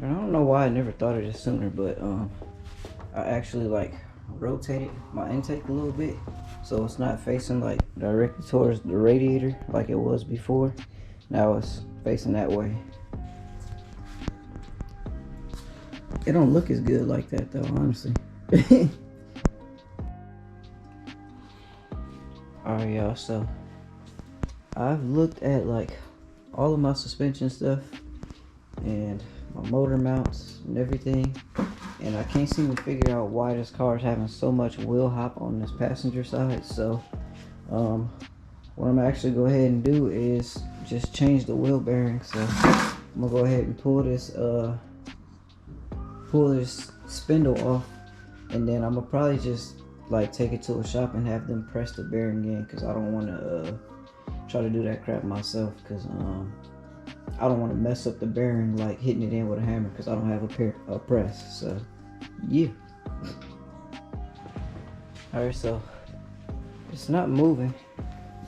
And I don't know why I never thought of this sooner, but I actually like rotated my intake a little bit so it's not facing like directly towards the radiator like it was before. Now it's facing that way. It don't look as good like that though, honestly. Alright y'all, so I've looked at like all of my suspension stuff and my motor mounts and everything, and I can't seem to figure out why this car is having so much wheel hop on this passenger side. So what I'm actually go ahead and do is just change the wheel bearing. So I'm gonna go ahead and pull this spindle off, and then I'm gonna probably just like take it to a shop and have them press the bearing in, because I don't want to try to do that crap myself, because I don't want to mess up the bearing like hitting it in with a hammer, because I don't have a press. So yeah. Alright, so it's not moving.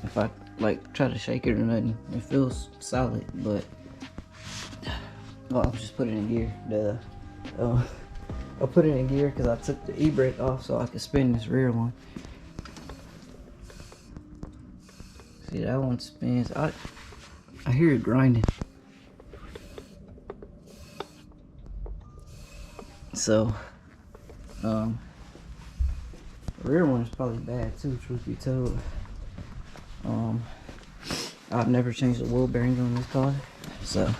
If I like try to shake it or nothing, it feels solid, but I'll just put it in gear. I'll put it in gear because I took the e-brake off so I could spin this rear one. See, that one spins. I hear it grinding. So the rear one is probably bad too, truth be told. I've never changed the wheel bearings on this car, so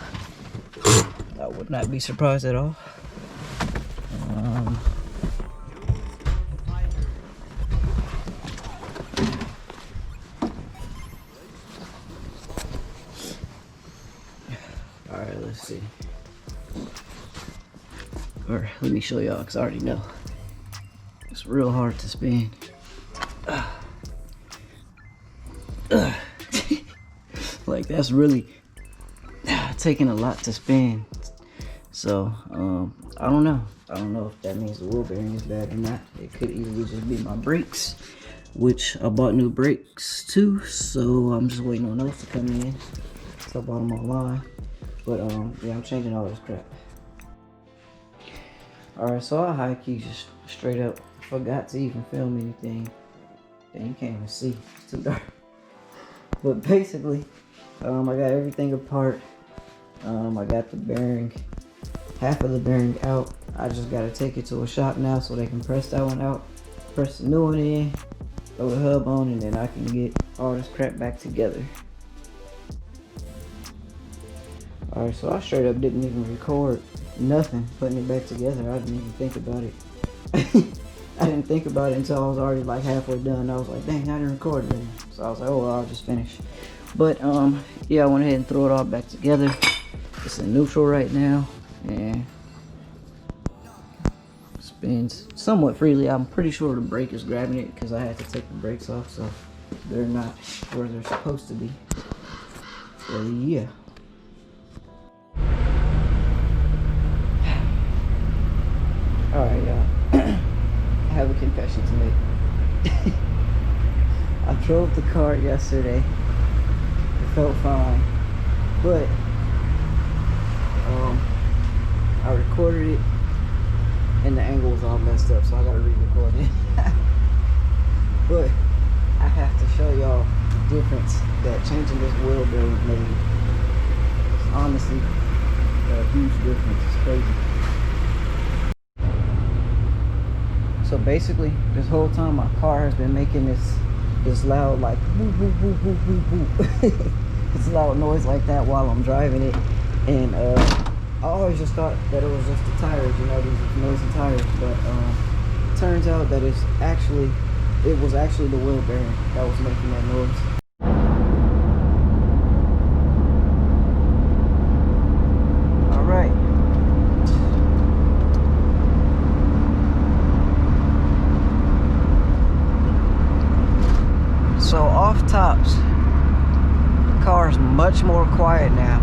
I would not be surprised at all. Alright, let's see. Or let me show y'all, because I already know. It's real hard to spin. Like, that's really taking a lot to spin. So I don't know if that means the wheel bearing is bad or not. It could easily just be my brakes, which I bought new brakes too, so I'm just waiting on those to come in. So I bought them online. But yeah, I'm changing all this crap. Alright, so I high key just straight up forgot to even film anything. Dang, you can't even see, it's too dark. But basically, I got everything apart. I got the bearing, half of the bearing out. I just gotta take it to a shop now so they can press that one out, press the new one in, throw the hub on, and then I can get all this crap back together. Alright, so I straight up didn't even record nothing putting it back together. I didn't even think about it. I didn't think about it until I was already like halfway done. I was like, dang, I didn't record it. So I was like, oh well, I'll just finish. But yeah, I went ahead and threw it all back together. It's in neutral right now and spins somewhat freely. I'm pretty sure the brake is grabbing it because I had to take the brakes off, so they're not where they're supposed to be. So yeah. Alright, y'all. I have a confession to make. I drove the car yesterday. It felt fine. But I recorded it and the angle was all messed up, so I gotta re-record it. But I have to show y'all the difference that changing this wheel bearing made. It's honestly a huge difference. It's crazy. So basically, this whole time my car has been making this loud like woo woo woo woo woo woo. It's a loud noise like that while I'm driving it, and I always just thought that it was just the tires, you know, these noisy tires. But it turns out that it was actually the wheel bearing that was making that noise. So off tops, the car is much more quiet now.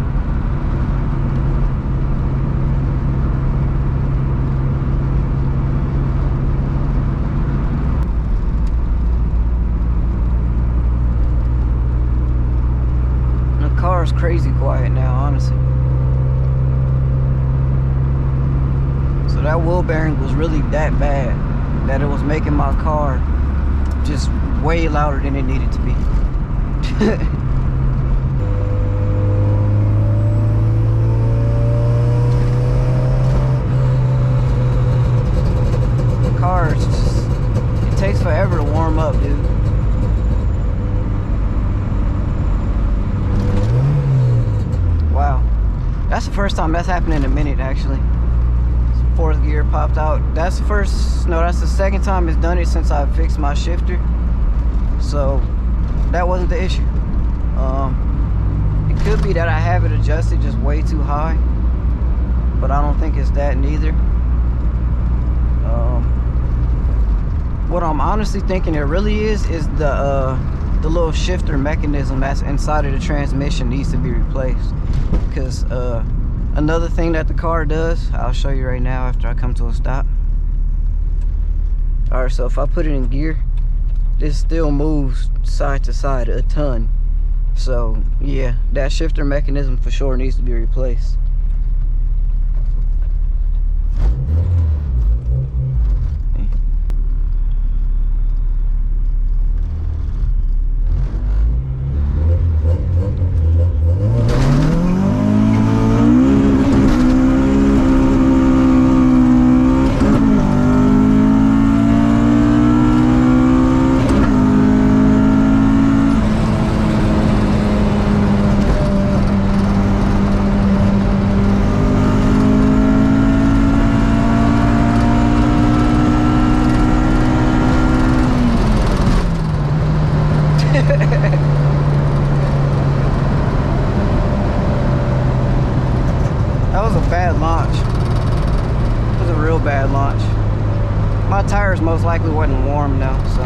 The car is crazy quiet now, honestly. that wheel bearing was really that bad that it was making my car just way louder than it needed to be. The car is just, it takes forever to warm up, dude. Wow, that's the first time that's happened in a minute, actually. Fourth gear popped out. That's the second time it's done it since I fixed my shifter. So that wasn't the issue. It could be that I have it adjusted just way too high, but I don't think it's that neither. What I'm honestly thinking it really is the little shifter mechanism that's inside of the transmission needs to be replaced. Because another thing that the car does, I'll show you right now after I come to a stop. Alright, so if I put it in gear, this still moves side to side a ton. So yeah, that shifter mechanism for sure needs to be replaced. That was a bad launch. It was a real bad launch. My tires most likely wasn't warm now, so.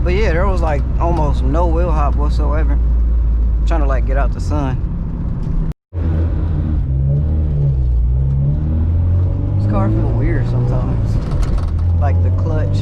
But yeah, there was like almost no wheel hop whatsoever. I'm trying to like get out the sun. This car feels weird sometimes. Like the clutch.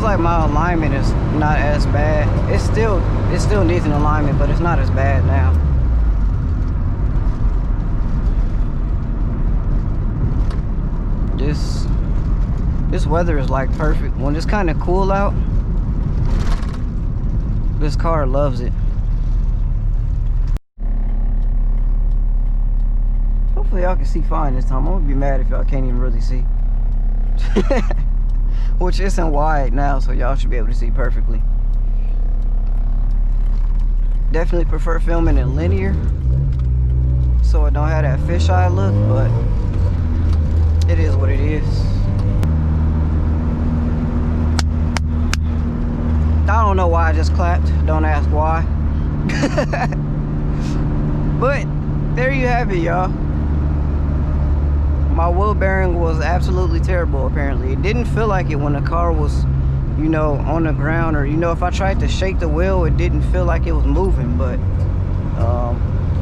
Like my alignment is not as bad. It still needs an alignment, but it's not as bad now. This weather is like perfect. When it's kind of cool out, this car loves it. Hopefully y'all can see fine this time. I'm gonna be mad if y'all can't even really see. Which isn't wide now, so y'all should be able to see perfectly. Definitely prefer filming in linear, so it don't have that fisheye look, but it is what it is. I don't know why I just clapped. Don't ask why. But there you have it, y'all. My wheel bearing was absolutely terrible, apparently. It didn't feel like it when the car was, you know, on the ground, or, you know, if I tried to shake the wheel, it didn't feel like it was moving, but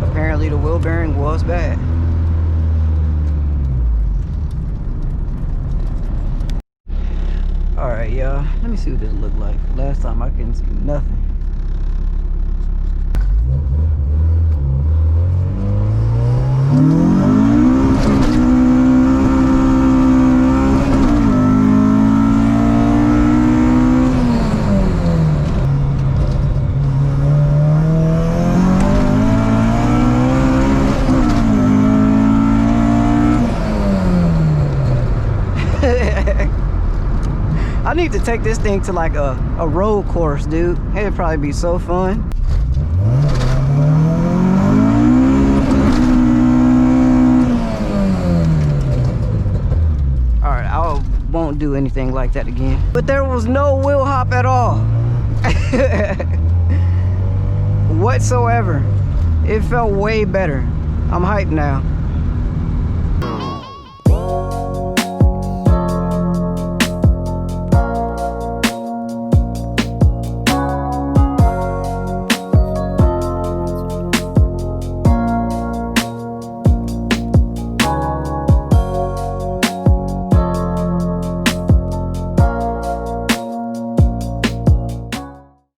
apparently the wheel bearing was bad. Alright, y'all, let me see what this looked like. Last time I couldn't see nothing. I need to take this thing to like a road course, dude. It'd probably be so fun. Alright, I won't do anything like that again. But there was no wheel hop at all. Whatsoever. It felt way better. I'm hyped now.